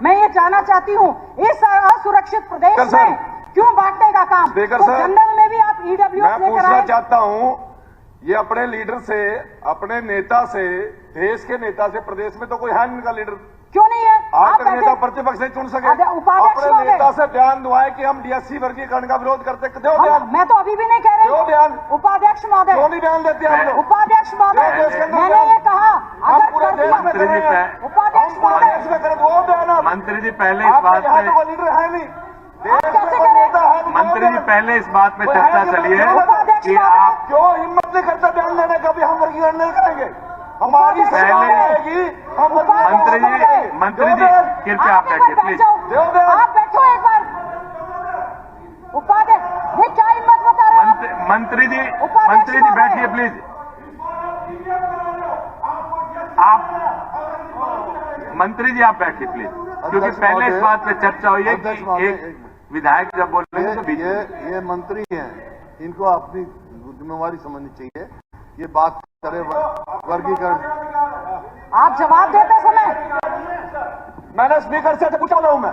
मैं ये जानना चाहती हूँ इस असुरक्षित प्रदेश में क्यों बांटने का काम? स्पीकर तो सर, जनरल में भी आप ईडब्ल्यूएस मैं लेकर पूछना आए। चाहता हूँ, ये अपने लीडर से, अपने नेता से, देश के नेता से, प्रदेश में तो कोई है इनका लीडर, क्यों नहीं है? आप तक नेता प्रतिपक्ष नहीं चुन सके। उपाध्यक्ष अपने नेता से बयान दुआए कि हम डीएससी वर्गीकरण का विरोध करते, दो बयान। मैं तो अभी भी नहीं कह रही। दो बयान। उपाध्यक्ष महोदय, क्यों नहीं बयान देते आप लोग? उपाध्यक्ष महोदय, मैंने ये कहा हम पूरे देश में कर रहे हैं, उपाध्यक्ष हम पूरे देश में करें, वो बयान। मंत्री जी पहले इस बात यहाँ तो पे, कोई लीडर है नहीं, देश में कोई नेता है नहीं। मंत्री जी पहले इस बात पे चर्चा चली है कि आप क्यों हिम्मत नहीं करते बयान देने का भी हम वर्गीकरण नहीं करेंगे? हमारी पहले हम मंत्री जी कृपया आप बैठिए प्लीज। आप बैठो एक बार। उपाध्यक्ष, ये क्या हिम्मत बता रहे हैं आप? मंत्री जी बैठिए प्लीज। आप मंत्री जी आप बैठिए प्लीज, क्योंकि पहले इस बात पे चर्चा हुई है कि एक विधायक जब बोल रहे हैं तो ये मंत्री हैं, इनको अपनी जिम्मेवारी समझनी चाहिए। ये बात करे वर्गीकरण। आप जवाब देते समय मैंने स्पीकर से पूछा हूं मैं,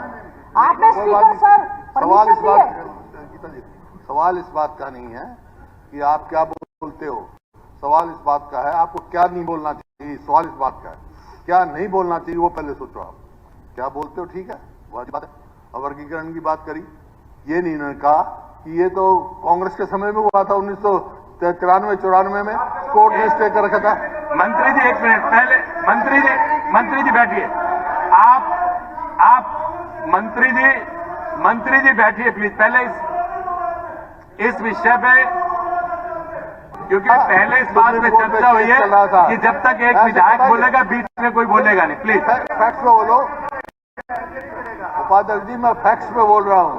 आपने स्पीकर सर सवाल इस परमिशन दी है? बात सवाल इस बात का नहीं है कि आप क्या बोलते हो, सवाल इस बात का है आपको क्या नहीं बोलना चाहिए। सवाल इस बात का है क्या नहीं बोलना चाहिए, वो पहले सोचो। आप क्या बोलते हो ठीक है, वो अच्छी बात है। अब वर्गीकरण की बात करी, ये नहीं उन्होंने कहा कि ये तो कांग्रेस के समय में हुआ था 1993-94 में, कोर्ट ने स्टे कर रखा था। मंत्री जी एक मिनट पहले, मंत्री जी बैठिए। आप मंत्री जी बैठिए प्लीज। पहले इस विषय पे, क्योंकि पहले इस बात पे चर्चा हुई है कि जब तक एक विधायक बोलेगा बीच में कोई बोलेगा नहीं। प्लीज फैक्ट्स पे बोलो। उपाध्यक्ष जी मैं फैक्ट्स पे बोल रहा हूँ,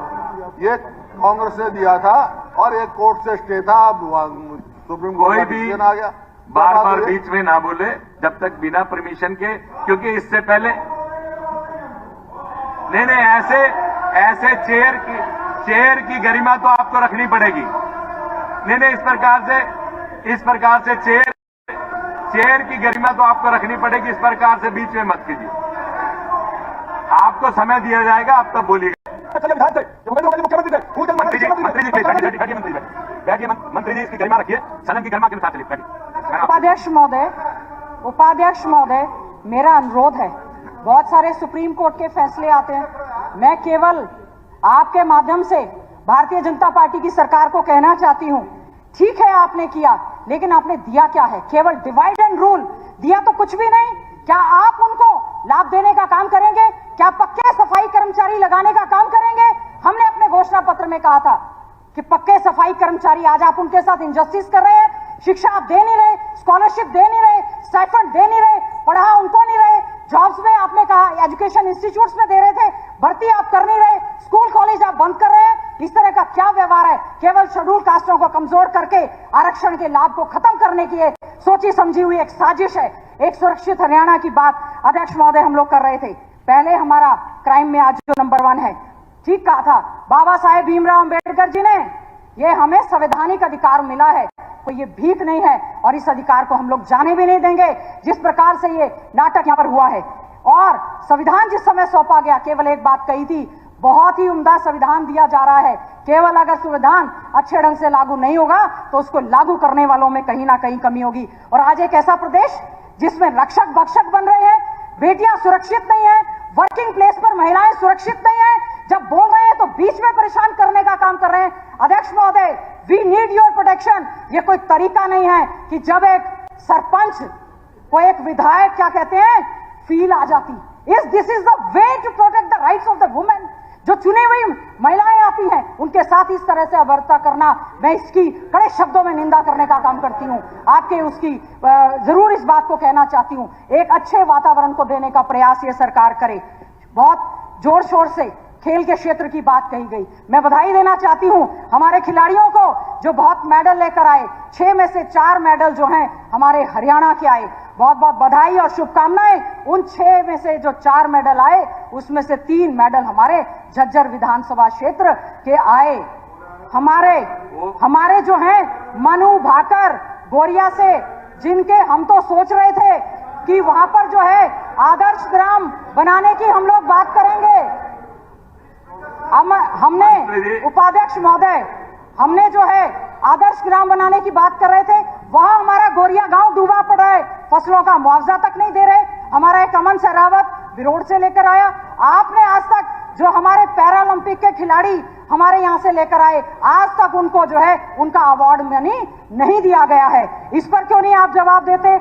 ये कांग्रेस ने दिया था और एक कोर्ट से स्टे था, सुप्रीम कोर्ट कोई का भी डिसीजन आ गया। बार बीच में ना बोले जब तक बिना परमिशन के, क्योंकि इससे पहले नहीं ऐसे चेयर की गरिमा तो आपको रखनी पड़ेगी। नहीं इस प्रकार से चेयर की गरिमा तो आपको रखनी पड़ेगी। इस प्रकार से बीच में मत कीजिए। आपको समय दिया जाएगा, आप तब बोलिएगा। मंत्री जी इसकी गरिमा रखिए, सदन की गरिमा के अनुसार चलिए। उपाध्यक्ष महोदय, मेरा अनुरोध है, बहुत सारे सुप्रीम कोर्ट के फैसले आते हैं, मैं केवल आपके माध्यम से भारतीय जनता पार्टी की सरकार को कहना चाहती हूं, ठीक है आपने किया, लेकिन आपने दिया क्या है? केवल डिवाइड एंड रूल दिया तो कुछ भी नहीं। क्या आप उनको लाभ देने का काम करेंगे? क्या पक्के सफाई कर्मचारी लगाने का काम करेंगे? हमने अपने घोषणा पत्र में कहा था कि पक्के सफाई कर्मचारी, आज आप उनके साथ इंजस्टिस कर रहे हैं। शिक्षा आप दे नहीं रहे, स्कॉलरशिप दे नहीं रहे, स्टाइपेंड दे नहीं रहे, पढ़ा उनको नहीं रहे। जॉब्स में आपने कहा एजुकेशन इंस्टीट्यूट्स में दे रहे थे, भर्ती आप कर नहीं रहे, स्कूल कॉलेज आप बंद कर रहे हैं। इस तरह का क्या व्यवहार है? केवल शेड्यूल कास्टों को कमजोर करके आरक्षण के लाभ को खत्म करने की सोची समझी हुई एक साजिश है। एक सुरक्षित हरियाणा की बात अध्यक्ष महोदय हम लोग कर रहे थे। पहले हमारा क्राइम में आज जो नंबर 1 है, ठीक कहा था बाबा साहेब भीमराव अंबेडकर जी ने, ये हमें संवैधानिक अधिकार मिला है, कोई ये भीख नहीं है, और इस अधिकार को हम लोग जाने भी नहीं देंगे। जिस प्रकार से ये नाटक यहाँ पर हुआ है, और संविधान जिस समय सौंपा गया, केवल एक बात कही थी, बहुत ही उम्दा संविधान दिया जा रहा है, केवल अगर संविधान अच्छे ढंग से लागू नहीं होगा तो उसको लागू करने वालों में कहीं ना कहीं कमी होगी। और आज एक ऐसा प्रदेश जिसमें रक्षक भक्षक बन रहे हैं, बेटियां सुरक्षित नहीं है, वर्किंग प्लेस पर महिलाएं सुरक्षित नहीं है, जब बोल रहे हैं तो बीच में परेशान करने का काम कर रहे हैं। अध्यक्ष महोदय, वी नीड योर प्रोटेक्शन। ये कोई तरीका नहीं है कि जब एक सरपंच को एक विधायक क्या कहते हैं फील आ जाती। This is the way to protect the rights of the women. जो चुनी हुई महिलाएं आती हैं उनके साथ इस तरह से अभद्रता करना, मैं इसकी कड़े शब्दों में निंदा करने का काम करती हूं। आपके उसकी जरूर इस बात को कहना चाहती हूं, एक अच्छे वातावरण को देने का प्रयास ये सरकार करे। बहुत जोर शोर से खेल के क्षेत्र की बात कही गई, मैं बधाई देना चाहती हूं हमारे खिलाड़ियों को जो बहुत मेडल लेकर आए। 6 में से 4 मेडल जो हैं हमारे हरियाणा के आए, बहुत बहुत बधाई और शुभकामनाएं। उन 6 में से जो 4 मेडल आए उसमें से 3 मेडल हमारे झज्जर विधानसभा क्षेत्र के आए। हमारे जो हैं मनु भाकर गोरिया से, जिनके हम तो सोच रहे थे कि वहां पर जो है आदर्श ग्राम बनाने की हम लोग बात करेंगे। हमने उपाध्यक्ष महोदय, हमने जो है आदर्श ग्राम बनाने की बात कर रहे थे, वहां हमारा गोरिया गांव डूबा पड़ा है, फसलों का मुआवजा तक नहीं दे रहे। हमारा एक अमन सहरावत बिरोड़ से लेकर आया, आपने आज तक जो हमारे पैरालंपिक के खिलाड़ी हमारे यहां से लेकर आए, आज तक उनको जो है उनका अवार्ड मनी नहीं दिया गया है। इस पर क्यों नहीं आप जवाब देते?